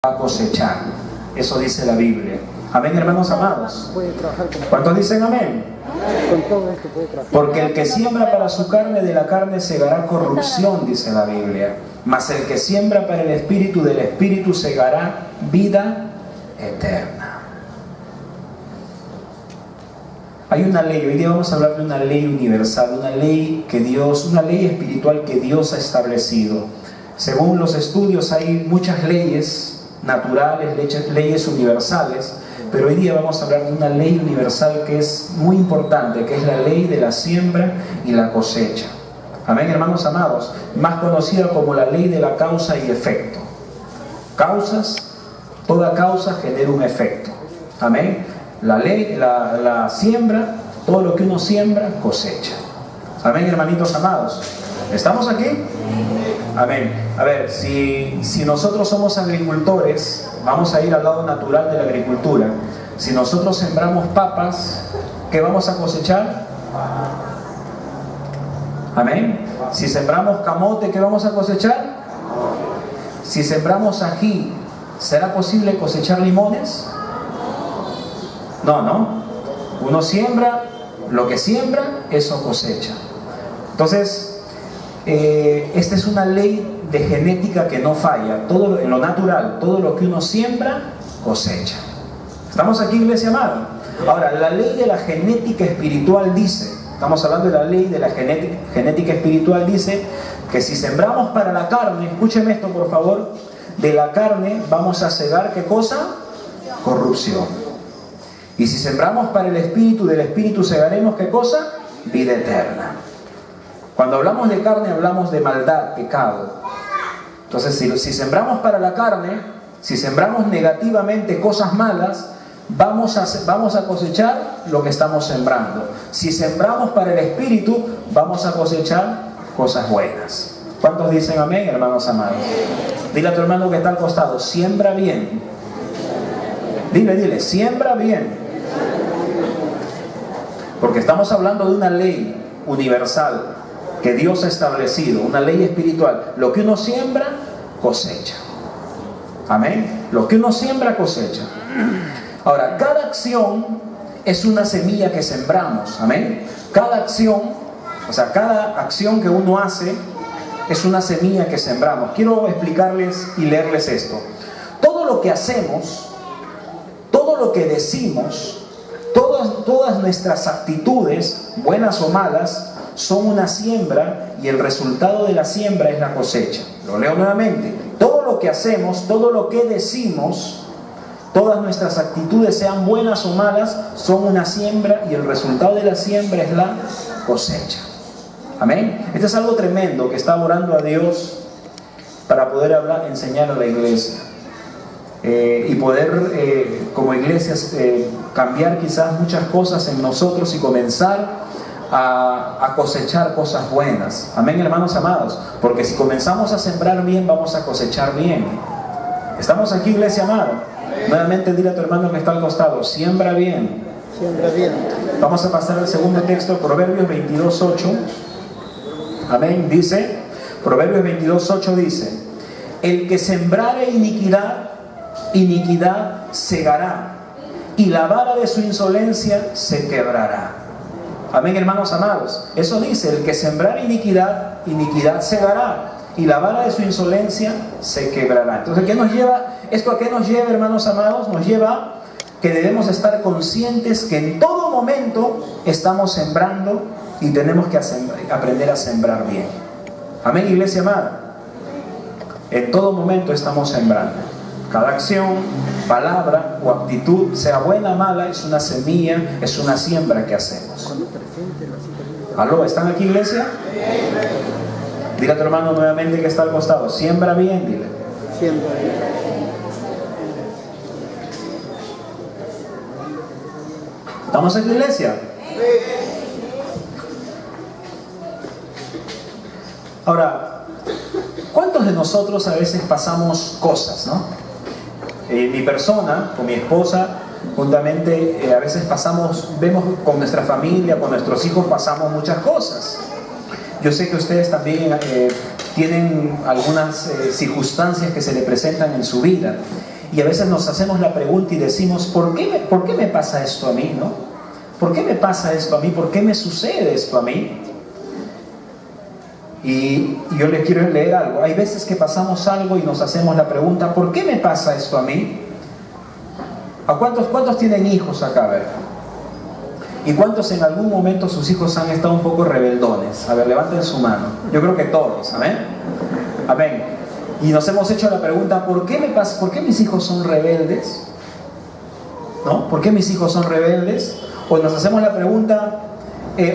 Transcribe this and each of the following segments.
a cosechar. Eso dice la Biblia. Amén, hermanos amados. ¿Cuántos dicen amén? Porque el que siembra para su carne, de la carne segará corrupción, dice la Biblia. Mas el que siembra para el Espíritu, del Espíritu segará vida eterna. Hay una ley, hoy día vamos a hablar de una ley universal, una ley espiritual que Dios ha establecido. Según los estudios hay muchas leyes naturales, leyes universales, pero hoy día vamos a hablar de una ley universal que es muy importante, que es la ley de la siembra y la cosecha. Amén, hermanos amados, más conocida como la ley de la causa y efecto. Toda causa genera un efecto. Amén. La ley, la siembra, todo lo que uno siembra, cosecha. Amén, hermanitos amados. ¿Estamos aquí? Amén. A ver, si nosotros somos agricultores, vamos a ir al lado natural de la agricultura. Si nosotros sembramos papas, ¿qué vamos a cosechar? Amén. Si sembramos camote, ¿qué vamos a cosechar? Si sembramos ají, ¿será posible cosechar limones? No. Uno siembra, lo que siembra, eso cosecha. Entonces, esta es una ley de genética que no falla. Todo en lo natural, todo lo que uno siembra, cosecha. ¿Estamos aquí, iglesia amada? Ahora, la ley de la genética espiritual dice, estamos hablando de la ley de la genética espiritual, dice que si sembramos para la carne, escúcheme esto por favor, de la carne vamos a segar, ¿qué cosa? Corrupción. Y si sembramos para el Espíritu, del Espíritu segaremos, ¿qué cosa? Vida eterna. Cuando hablamos de carne, hablamos de maldad, pecado. Entonces, si sembramos para la carne, si sembramos negativamente cosas malas, vamos a cosechar lo que estamos sembrando. Si sembramos para el Espíritu, vamos a cosechar cosas buenas. ¿Cuántos dicen amén, hermanos amados? Dile a tu hermano que está al costado, siembra bien. Dile, siembra bien. Porque estamos hablando de una ley universal que Dios ha establecido, una ley espiritual. Lo que uno siembra, cosecha. Amén. Lo que uno siembra, cosecha. Ahora, cada acción es una semilla que sembramos. Amén. Cada acción que uno hace es una semilla que sembramos. Quiero explicarles y leerles esto. Todo lo que hacemos, todo lo que decimos, todas nuestras actitudes, buenas o malas, son una siembra, y el resultado de la siembra es la cosecha. Lo leo nuevamente. Todo lo que hacemos, todo lo que decimos, todas nuestras actitudes, sean buenas o malas, son una siembra, y el resultado de la siembra es la cosecha. Amén. Esto es algo tremendo que está orando a Dios para poder enseñar a la iglesia. Y poder como iglesias cambiar quizás muchas cosas en nosotros y comenzar a cosechar cosas buenas. Amén, hermanos amados, porque si comenzamos a sembrar bien, vamos a cosechar bien. ¿Estamos aquí, iglesia amada? Nuevamente dile a tu hermano que está al costado, siembra bien. Siembra bien. Vamos a pasar al segundo texto, Proverbios 22:8. Amén. Dice, Proverbios 22:8 dice: el que sembrare iniquidad segará, y la vara de su insolencia se quebrará. Amén, hermanos amados. Eso dice, el que sembrar iniquidad segará, y la vara de su insolencia se quebrará. Entonces, ¿qué nos lleva? ¿Esto a qué nos lleva, hermanos amados? Nos lleva que debemos estar conscientes que en todo momento estamos sembrando, y tenemos que aprender a sembrar bien. Amén, iglesia amada. En todo momento estamos sembrando. Cada acción, palabra o actitud, sea buena o mala, es una semilla, es una siembra que hacemos. ¿Aló? ¿Están aquí, iglesia? Dile a tu hermano nuevamente que está al costado, siembra bien, dile. Siembra bien. ¿Estamos en la iglesia? Ahora, ¿cuántos de nosotros a veces pasamos cosas, no? Mi persona, con mi esposa, juntamente, a veces vemos con nuestra familia, con nuestros hijos, pasamos muchas cosas. Yo sé que ustedes también tienen algunas circunstancias que se le presentan en su vida. Y a veces nos hacemos la pregunta y decimos, ¿por qué me pasa esto a mí, no? ¿Por qué me pasa esto a mí? ¿Por qué me sucede esto a mí? Y yo les quiero leer algo. Hay veces que pasamos algo y nos hacemos la pregunta, ¿por qué me pasa esto a mí? ¿A cuántos tienen hijos acá? A ver. ¿Y cuántos en algún momento sus hijos han estado un poco rebeldones? A ver, levanten su mano. Yo creo que todos, amén. Amén. Y nos hemos hecho la pregunta, ¿por qué me pasa? ¿Por qué mis hijos son rebeldes? ¿No? ¿Por qué mis hijos son rebeldes? O nos hacemos la pregunta,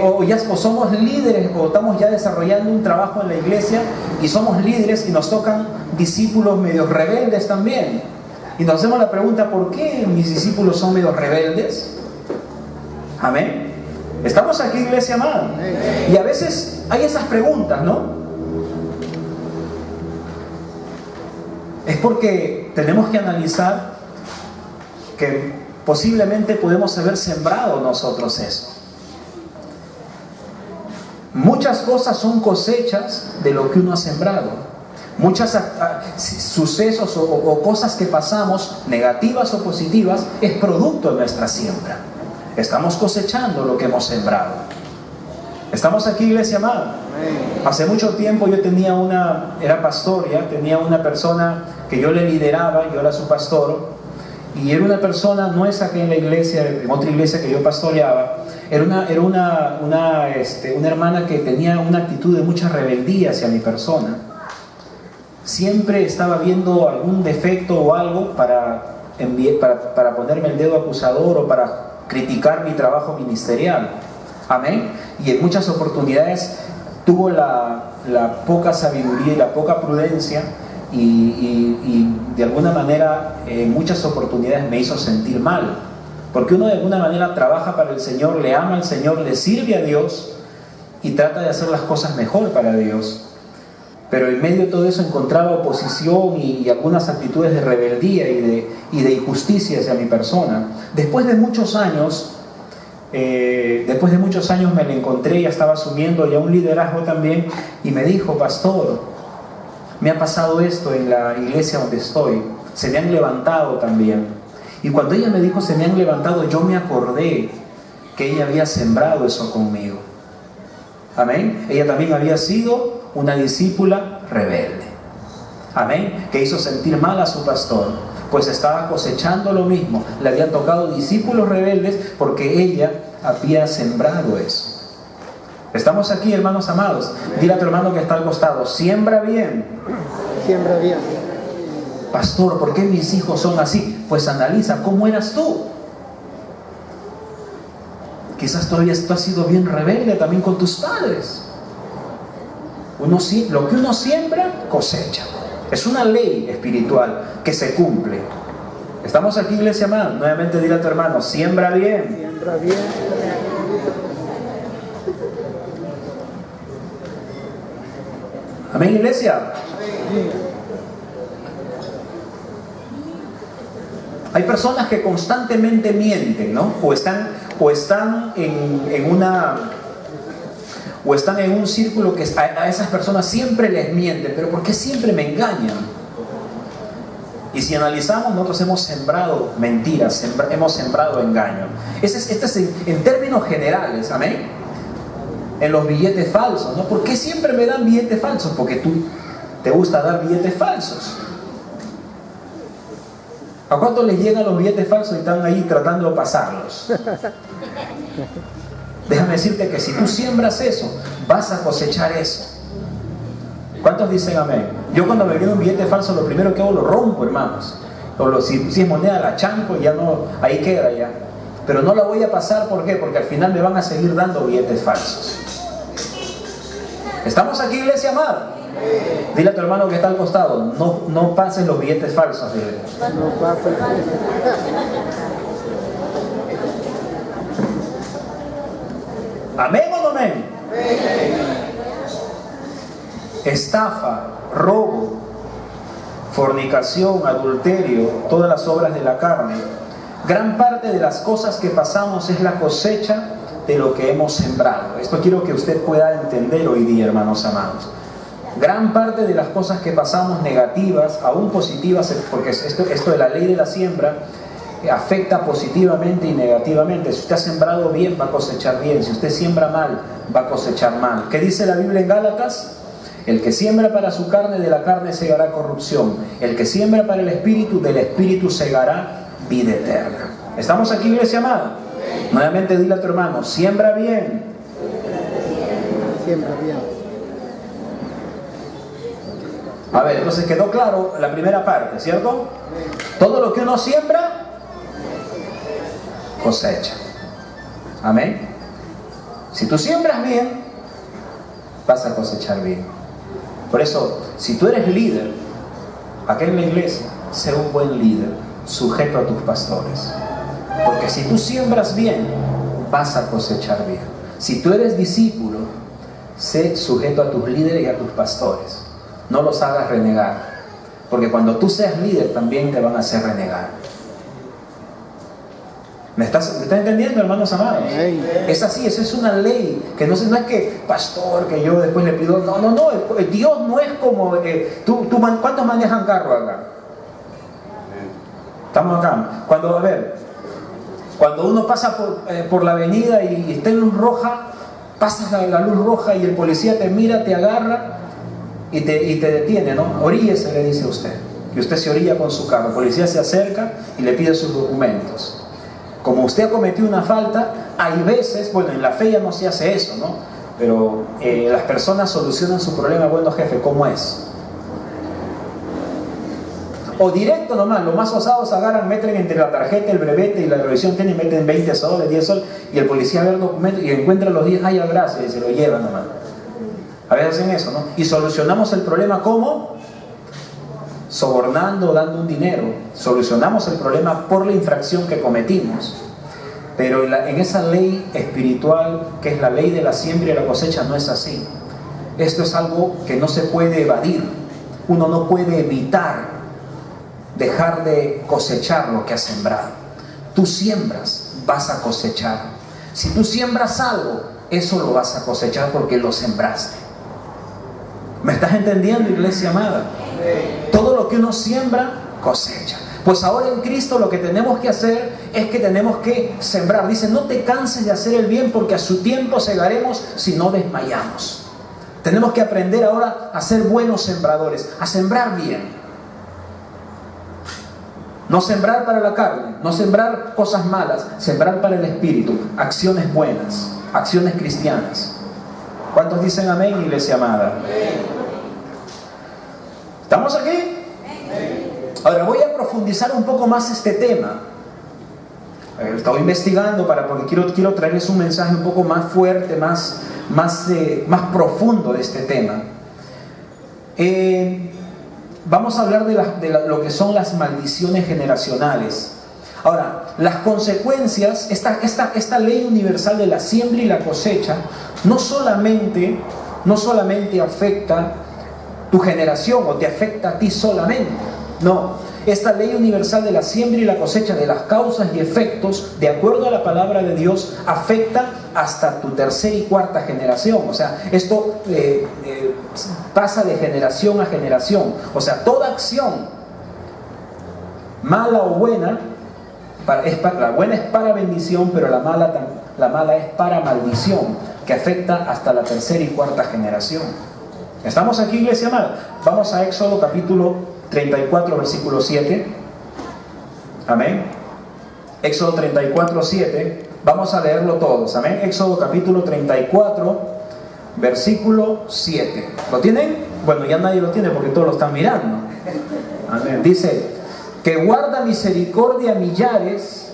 o somos líderes, o estamos ya desarrollando un trabajo en la iglesia y somos líderes y nos tocan discípulos medio rebeldes también. Y nos hacemos la pregunta, ¿por qué mis discípulos son medio rebeldes? Amén. Estamos aquí, iglesia amada. Y a veces hay esas preguntas, ¿no? Es porque tenemos que analizar que posiblemente podemos haber sembrado nosotros eso. Muchas cosas son cosechas de lo que uno ha sembrado. Muchos sucesos o cosas que pasamos, negativas o positivas, es producto de nuestra siembra. Estamos cosechando lo que hemos sembrado. ¿Estamos aquí, iglesia amada? Hace mucho tiempo yo era pastor ya, tenía una persona que yo le lideraba, yo era su pastor, y era una persona, no es aquí en la iglesia, en otra iglesia que yo pastoreaba, era una hermana que tenía una actitud de mucha rebeldía hacia mi persona. Siempre estaba viendo algún defecto o algo para ponerme el dedo acusador o para criticar mi trabajo ministerial. Amén. Y en muchas oportunidades tuvo la poca sabiduría y la poca prudencia y de alguna manera en muchas oportunidades me hizo sentir mal, porque uno de alguna manera trabaja para el Señor, le ama al Señor, le sirve a Dios y trata de hacer las cosas mejor para Dios, pero en medio de todo eso encontraba oposición y algunas actitudes de rebeldía y de injusticia hacia mi persona. Después de muchos años me la encontré, ya estaba asumiendo ya un liderazgo también, y me dijo: pastor, me ha pasado esto en la iglesia donde estoy, se me han levantado también. Y cuando ella me dijo se me han levantado, yo me acordé que ella había sembrado eso conmigo. Amén. Ella también había sido una discípula rebelde. Amén. Que hizo sentir mal a su pastor, pues estaba cosechando lo mismo. Le habían tocado discípulos rebeldes porque ella había sembrado eso. ¿Estamos aquí, hermanos amados? Dile a tu hermano que está al costado: siembra bien. Siembra bien. Pastor, ¿por qué mis hijos son así? Pues analiza cómo eras tú. Quizás todavía tú has sido bien rebelde también con tus padres. Lo que uno siembra, cosecha. Es una ley espiritual que se cumple. ¿Estamos aquí, iglesia amada? Nuevamente dile a tu hermano: siembra bien. Siembra bien. Amén, iglesia. Hay personas que constantemente mienten, ¿no? O están en un círculo que a esas personas siempre les mienten. ¿Pero por qué siempre me engañan? Y si analizamos, nosotros hemos sembrado mentiras, hemos sembrado engaño. Este es en términos generales, amén. En los billetes falsos, ¿no? ¿Por qué siempre me dan billetes falsos? Porque tú te gusta dar billetes falsos. ¿A cuánto les llegan los billetes falsos y están ahí tratando de pasarlos? Déjame decirte que si tú siembras eso, vas a cosechar eso. ¿Cuántos dicen amén? Yo cuando me viene un billete falso, lo primero que hago, lo rompo, hermanos. Si es moneda, la chanco, ya no, ahí queda ya. Pero no la voy a pasar, ¿por qué? Porque al final me van a seguir dando billetes falsos. ¿Estamos aquí, iglesia amada? Dile a tu hermano que está al costado: no pases los billetes falsos, dile. No pases. ¿Amén o no amén? Estafa, robo, fornicación, adulterio, todas las obras de la carne. Gran parte de las cosas que pasamos es la cosecha de lo que hemos sembrado. Esto quiero que usted pueda entender hoy día, hermanos amados. Gran parte de las cosas que pasamos negativas, aún positivas, porque esto de la ley de la siembra afecta positivamente y negativamente. Si usted ha sembrado bien, va a cosechar bien. Si usted siembra mal, va a cosechar mal. ¿Qué dice la Biblia en Gálatas? El que siembra para su carne, de la carne segará corrupción. El que siembra para el Espíritu, del Espíritu segará vida eterna. ¿Estamos aquí, iglesia amada? Nuevamente dile a tu hermano, siembra bien. Siembra bien. A ver, entonces quedó claro la primera parte, ¿cierto? Todo lo que uno siembra, cosecha. Amén. Si tú siembras bien, vas a cosechar bien. Por eso, si tú eres líder acá en la iglesia, sé un buen líder, sujeto a tus pastores. Porque si tú siembras bien, vas a cosechar bien. Si tú eres discípulo, sé sujeto a tus líderes y a tus pastores. No los hagas renegar. Porque cuando tú seas líder, también te van a hacer renegar. ¿Me estás entendiendo, hermanos amados? Es así, esa es una ley. Que no es que, pastor, que yo después le pido. No. Dios no es como. ¿Cuántos manejan carro acá? Estamos acá. Cuando uno pasa por la avenida y está en luz roja, pasas la luz roja y el policía te mira, te agarra y te detiene, ¿no? Oríllese, le dice a usted. Y usted se orilla con su carro. El policía se acerca y le pide sus documentos. Como usted ha cometido una falta, hay veces, bueno, en la fe ya no se hace eso, ¿no? Pero las personas solucionan su problema, bueno, jefe, ¿cómo es? O directo nomás, los más osados agarran, meten entre la tarjeta, el brevete y la revisión técnica, meten 20 soles, 10 soles, y el policía ve el documento y encuentra los 10, ay, gracias, y se lo lleva nomás. A veces hacen eso, ¿no? Y solucionamos el problema, ¿cómo? Sobornando, dando un dinero. Solucionamos el problema por la infracción que cometimos. Pero en esa ley espiritual, que es la ley de la siembra y la cosecha, no es así. Esto es algo que no se puede evadir. Uno no puede evitar dejar de cosechar lo que has sembrado. Tú siembras, vas a cosechar. Si tú siembras algo, eso lo vas a cosechar porque lo sembraste. ¿Me estás entendiendo, iglesia amada? Todo lo que uno siembra, cosecha. Pues ahora en Cristo lo que tenemos que hacer es que tenemos que sembrar. Dice, no te canses de hacer el bien porque a su tiempo segaremos si no desmayamos. Tenemos que aprender ahora a ser buenos sembradores, a sembrar bien. No sembrar para la carne, no sembrar cosas malas, sembrar para el Espíritu, acciones buenas, acciones cristianas. ¿Cuántos dicen amén, iglesia amada? ¿Estamos aquí? Ahora voy a profundizar un poco más este tema. Estoy investigando porque quiero traerles un mensaje un poco más fuerte, más profundo de este tema. Vamos a hablar de lo que son las maldiciones generacionales. Ahora, las consecuencias, esta ley universal de la siembra y la cosecha, no solamente afecta tu generación o te afecta a ti solamente. No, esta ley universal de la siembra y la cosecha, de las causas y efectos, de acuerdo a la palabra de Dios, afecta hasta tu tercera y cuarta generación. O sea, esto pasa de generación a generación. O sea, toda acción, mala o buena, la buena es para bendición, pero la mala es para maldición, que afecta hasta la tercera y cuarta generación. ¿Estamos aquí, iglesia amada? Vamos a Éxodo capítulo 34, versículo 7. Amén. Éxodo 34, 7. Vamos a leerlo todos. Amén. Éxodo capítulo 34, versículo 7. ¿Lo tienen? Bueno, ya nadie lo tiene porque todos lo están mirando. Amén. Dice, que guarda misericordia a millares,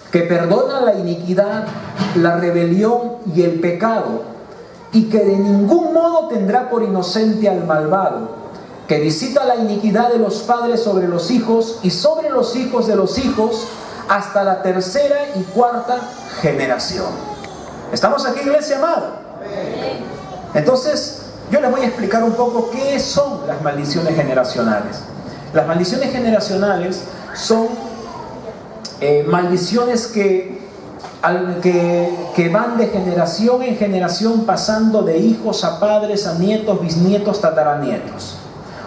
que perdona la iniquidad, la rebelión y el pecado, y que de ningún modo tendrá por inocente al malvado, que visita la iniquidad de los padres sobre los hijos y sobre los hijos de los hijos hasta la tercera y cuarta generación. ¿Estamos aquí, iglesia amada? Entonces, yo les voy a explicar un poco qué son las maldiciones generacionales. Las maldiciones generacionales son maldiciones que que van de generación en generación, pasando de hijos a padres, a nietos, bisnietos, tataranietos.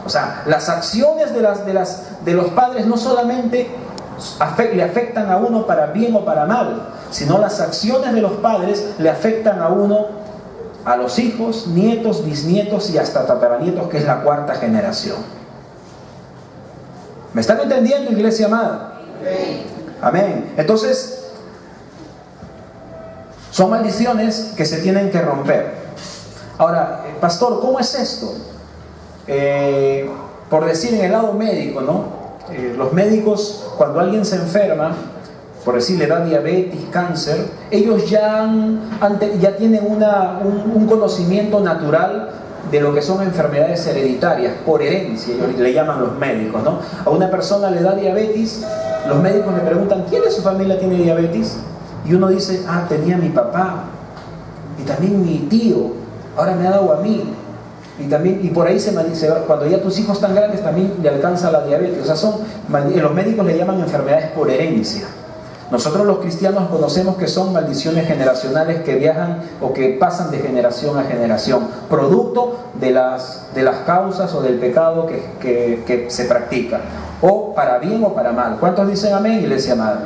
O sea, las acciones de los padres no solamente le afectan a uno para bien o para mal, sino las acciones de los padres le afectan a uno, a los hijos, nietos, bisnietos y hasta tataranietos, que es la cuarta generación. ¿Me están entendiendo, iglesia amada? Amén. Entonces, son maldiciones que se tienen que romper. Ahora, pastor, ¿cómo es esto? Por decir, en el lado médico, ¿no? Los médicos, cuando alguien se enferma, por decir, le da diabetes, cáncer, ellos ya tienen un conocimiento natural de lo que son enfermedades hereditarias, por herencia, ellos le llaman los médicos, ¿no? A una persona le da diabetes, los médicos le preguntan, ¿quién de su familia tiene diabetes? Y uno dice, tenía mi papá, y también mi tío, ahora me ha dado a mí. Y por ahí cuando ya tus hijos están grandes también le alcanza la diabetes. O sea, los médicos le llaman enfermedades por herencia. Nosotros los cristianos conocemos que son maldiciones generacionales que viajan o que pasan de generación a generación, producto de las causas o del pecado que se practica, o para bien o para mal. ¿Cuántos dicen amén, iglesia amada?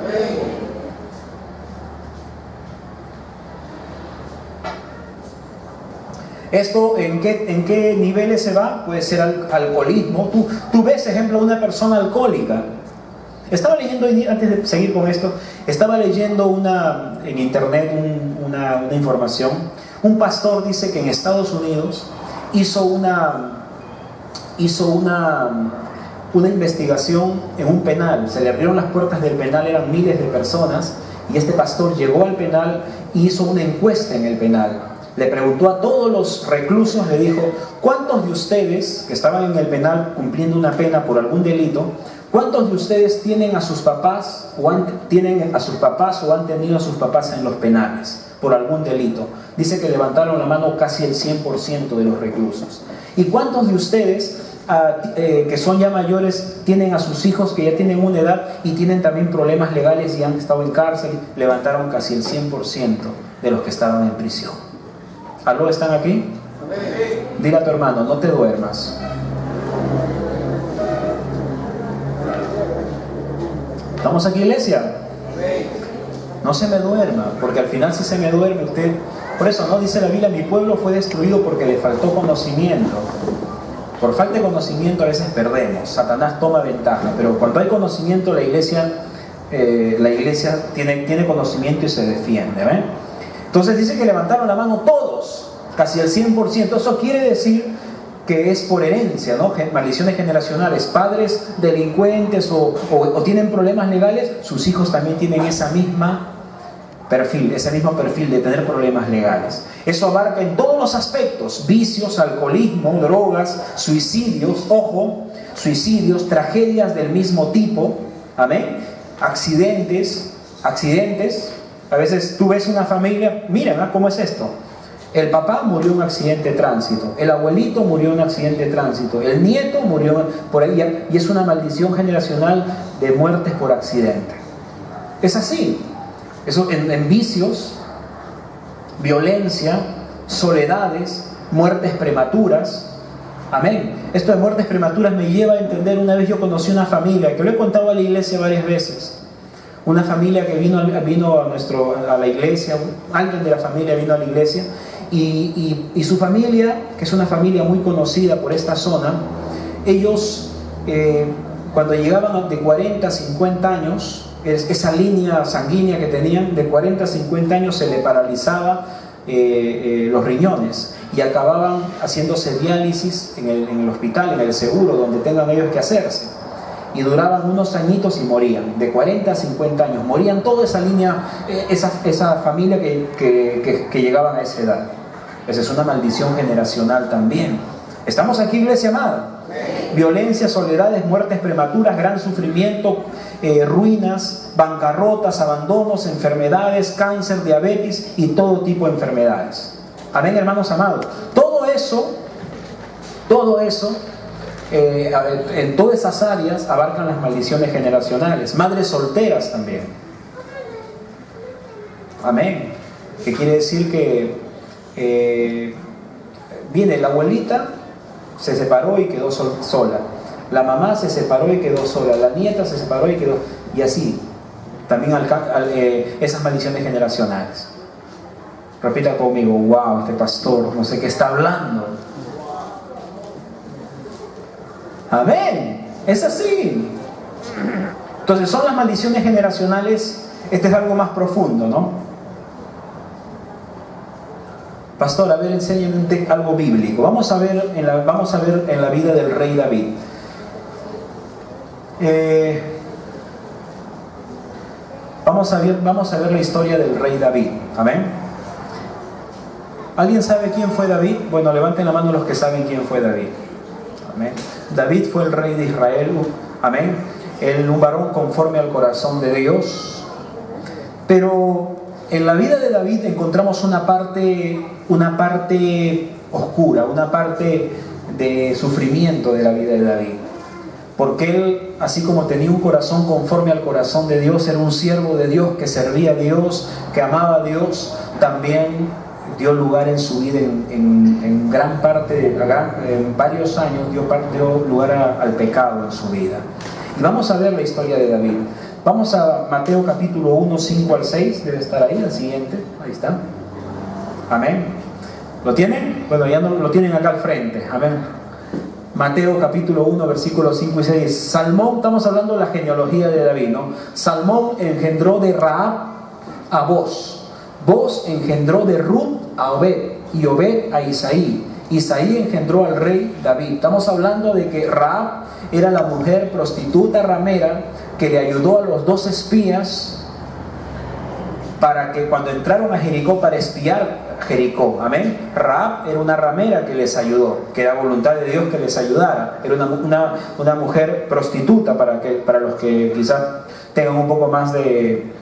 ¿Esto en qué niveles se va? Puede ser alcoholismo. Tú ves, ejemplo, una persona alcohólica. Estaba leyendo, antes de seguir con esto, estaba leyendo en internet una información. Un pastor dice que en Estados Unidos hizo una investigación en un penal. Se le abrieron las puertas del penal, eran miles de personas, y este pastor llegó al penal y hizo una encuesta en el penal. Le preguntó a todos los reclusos, le dijo, ¿cuántos de ustedes que estaban en el penal cumpliendo una pena por algún delito, cuántos de ustedes tienen a sus papás o han tenido a sus papás en los penales por algún delito? Dice que levantaron la mano casi el 100% de los reclusos. ¿Y cuántos de ustedes que son ya mayores tienen a sus hijos que ya tienen una edad y tienen también problemas legales y han estado en cárcel? Levantaron casi el 100% de los que estaban en prisión. ¿Aló, están aquí? Dile a tu hermano, no te duermas. ¿Estamos aquí, iglesia? No se me duerma, porque al final si se me duerme usted... Por eso, ¿no? Dice la Biblia, mi pueblo fue destruido porque le faltó conocimiento. Por falta de conocimiento a veces perdemos, Satanás toma ventaja, pero cuando hay conocimiento la iglesia tiene conocimiento y se defiende, ¿ven? Entonces dice que levantaron la mano todos, casi el 100%. Eso quiere decir que es por herencia, ¿no? Maldiciones generacionales. Padres delincuentes o tienen problemas legales, sus hijos también tienen ese mismo perfil de tener problemas legales. Eso abarca en todos los aspectos: vicios, alcoholismo, drogas, suicidios, tragedias del mismo tipo, amén, accidentes. A veces tú ves una familia, miren, ¿cómo es esto? El papá murió en un accidente de tránsito, el abuelito murió en un accidente de tránsito, el nieto murió por ahí, y es una maldición generacional de muertes por accidente. Es así. Eso en vicios, violencia, soledades, muertes prematuras. Amén. Esto de muertes prematuras me lleva a entender, una vez yo conocí una familia, que lo he contado a la iglesia varias veces. Una familia que vino a la iglesia, alguien de la familia vino a la iglesia, y su familia, que es una familia muy conocida por esta zona, ellos cuando llegaban de 40 a 50 años, esa línea sanguínea que tenían de 40 a 50 años se le paralizaba los riñones y acababan haciéndose diálisis en el hospital, en el seguro, donde tengan ellos que hacerse. Y duraban unos añitos y morían, de 40 a 50 años. Morían toda esa línea, esa familia que llegaban a esa edad. Esa es una maldición generacional también. ¿Estamos aquí, iglesia amada? Violencia, soledades, muertes prematuras, gran sufrimiento, ruinas, bancarrotas, abandonos, enfermedades, cáncer, diabetes y todo tipo de enfermedades. Amén, hermanos amados. Todo eso en todas esas áreas abarcan las maldiciones generacionales. Madres solteras también. Amén. Que quiere decir que viene la abuelita, se separó y quedó sola. La mamá se separó y quedó sola. La nieta se separó y quedó... Y así. También esas maldiciones generacionales. Repita conmigo, wow, este pastor no sé qué está hablando. Amén. Es así. Entonces son las maldiciones generacionales. Este es algo más profundo, ¿no? Pastor, a ver, enséñame algo bíblico. Vamos a ver en la vida del rey David. Vamos a ver la historia del rey David. Amén. ¿Alguien sabe quién fue David? Bueno, levanten la mano los que saben quién fue David. Amén. David fue el rey de Israel. Amén. Un varón conforme al corazón de Dios. Pero en la vida de David encontramos una parte oscura, una parte de sufrimiento de la vida de David. Porque él, así como tenía un corazón conforme al corazón de Dios, era un siervo de Dios que servía a Dios, que amaba a Dios, también dio lugar en su vida, en gran parte, en varios años, dio lugar al pecado en su vida. Y vamos a ver la historia de David. Vamos a Mateo capítulo 1, 5 al 6, debe estar ahí, el siguiente, ahí está. Amén. ¿Lo tienen? Bueno, ya no lo tienen acá al frente. Amén. Mateo capítulo 1, versículos 5 y 6. Salmón, estamos hablando de la genealogía de David, ¿no? Salmón engendró de Rahab a Boz. Boz engendró de Ruth a Obed, y Obed a Isaí. Isaí engendró al rey David. Estamos hablando de que Rahab era la mujer prostituta ramera que le ayudó a los 2 espías para que cuando entraron a Jericó para espiar Jericó. Amén. Rahab era una ramera que les ayudó, que era voluntad de Dios que les ayudara. Era una mujer prostituta, para los que quizás tengan un poco más de